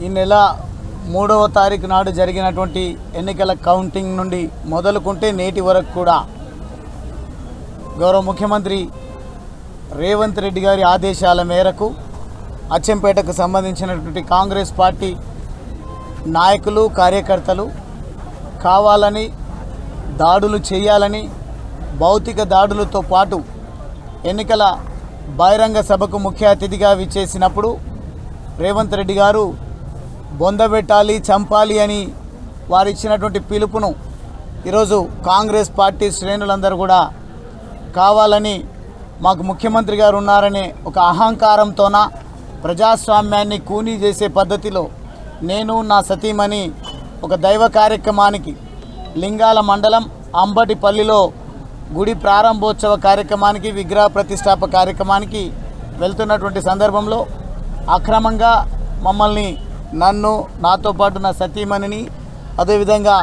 ఈ నెల 3వ తారీఖు నాడు జరిగినటువంటి ఎన్నికల కౌంటింగ్ నుండి మొదలుకుంటే నేటి వరకు కూడా గౌరవ ముఖ్యమంత్రి రేవంత్ రెడ్డి గారి ఆదేశాల మేరకు అచ్చంపేటకు సంబంధించినటువంటి కాంగ్రెస్ పార్టీ నాయకులు కార్యకర్తలు కావాలని దాడులు చేయాలని భౌతిక దాడులతో పాటు ఎన్నికల బహిరంగ సభకు ముఖ్య అతిథిగా విచ్చేసినప్పుడు రేవంత్ రెడ్డి గారు బొందబెట్టాలి చంపాలి అని వారు ఇచ్చినటువంటి పిలుపును ఈరోజు కాంగ్రెస్ పార్టీ శ్రేణులందరూ కూడా కావాలని మాకు ముఖ్యమంత్రి గారు ఉన్నారనే ఒక అహంకారంతోన ప్రజాస్వామ్యాన్ని కూనీ చేసే పద్ధతిలో నేను నా సతీమణి ఒక దైవ కార్యక్రమానికి లింగాల మండలం అంబటిపల్లిలో గుడి ప్రారంభోత్సవ కార్యక్రమానికి విగ్రహ ప్రతిష్టాప కార్యక్రమానికి వెళ్తున్నటువంటి సందర్భంలో అక్రమంగా మమ్మల్ని నన్ను నాతో పాటు నా సతీమణిని అదేవిధంగా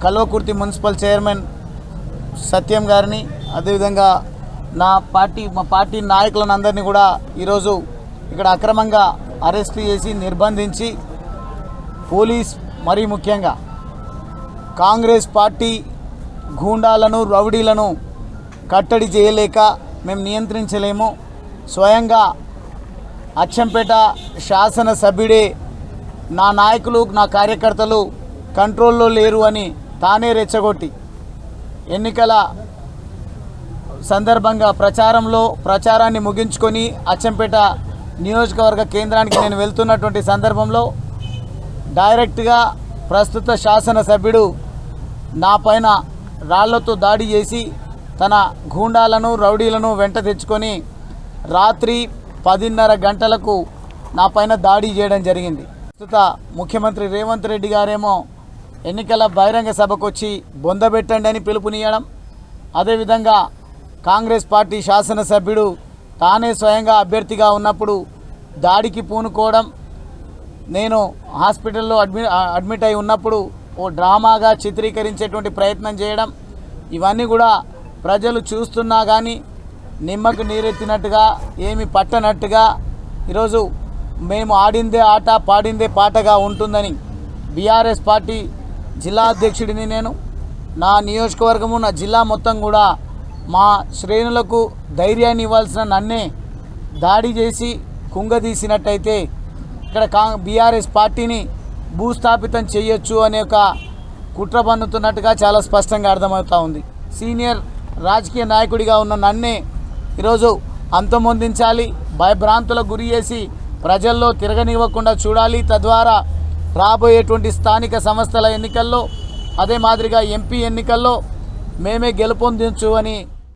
కల్వకుర్తి మున్సిపల్ చైర్మన్ సత్యం గారిని అదేవిధంగా మా పార్టీ నాయకులను అందరినీ కూడా ఈరోజు ఇక్కడ అక్రమంగా అరెస్ట్ చేసి నిర్బంధించి పోలీస్ మరీ ముఖ్యంగా కాంగ్రెస్ పార్టీ గూండాలను రౌడీలను కట్టడి చేయలేక మేము నియంత్రించలేము స్వయంగా అచ్చంపేట శాసనసభ్యుడే నా నాయకులు నా కార్యకర్తలు కంట్రోల్లో లేరు అని తానే రెచ్చగొట్టి ఎన్నికల సందర్భంగా ప్రచారాన్ని ముగించుకొని అచ్చంపేట నియోజకవర్గ కేంద్రానికి నేను వెళ్తున్నటువంటి సందర్భంలో డైరెక్ట్గా ప్రస్తుత శాసనసభ్యుడు నా పైన రాళ్లతో దాడి చేసి తన గూండాలను రౌడీలను వెంట తెచ్చుకొని రాత్రి 10:30 గంటలకు నా పైన దాడి చేయడం జరిగింది. ప్రస్తుత ముఖ్యమంత్రి రేవంత్ రెడ్డి గారేమో ఎన్నికల బహిరంగ సభకు వచ్చి బొందబెట్టండి అని పిలుపునియడం, అదేవిధంగా కాంగ్రెస్ పార్టీ శాసనసభ్యుడు తానే స్వయంగా అభ్యర్థిగా ఉన్నప్పుడు దాడికి పూనుకోవడం, నేను హాస్పిటల్లో అడ్మిట్ అయి ఉన్నప్పుడు ఓ డ్రామాగా చిత్రీకరించేటువంటి ప్రయత్నం చేయడం, ఇవన్నీ కూడా ప్రజలు చూస్తున్నా కానీ నిమ్మకు నీరెత్తినట్టుగా ఏమి పట్టనట్టుగా ఈరోజు మేము ఆడిందే ఆట పాడిందే పాటగా ఉంటుందని బీఆర్ఎస్ పార్టీ జిల్లా అధ్యక్షుడిని నేను, నా నియోజకవర్గము నా జిల్లా మొత్తం కూడా మా శ్రేణులకు ధైర్యాన్ని ఇవ్వాల్సిన నన్నే దాడి చేసి కుంగదీసినట్టయితే ఇక్కడ బీఆర్ఎస్ పార్టీని భూస్థాపితం చేయొచ్చు అనే ఒక కుట్ర పన్నుతున్నట్టుగా చాలా స్పష్టంగా అర్థమవుతూ ఉంది. సీనియర్ రాజకీయ నాయకుడిగా ఉన్న నన్నే ఈరోజు అంతమొందించాలి, భయభ్రాంతులకు గురి చేసి ప్రజల్లో తిరగనివ్వకుండా చూడాలి. తద్వారా రాబోయేటువంటి స్థానిక సంస్థల ఎన్నికల్లో అదే మాదిరిగా ఎంపీ ఎన్నికల్లో మేమే గెలుపొందించు అని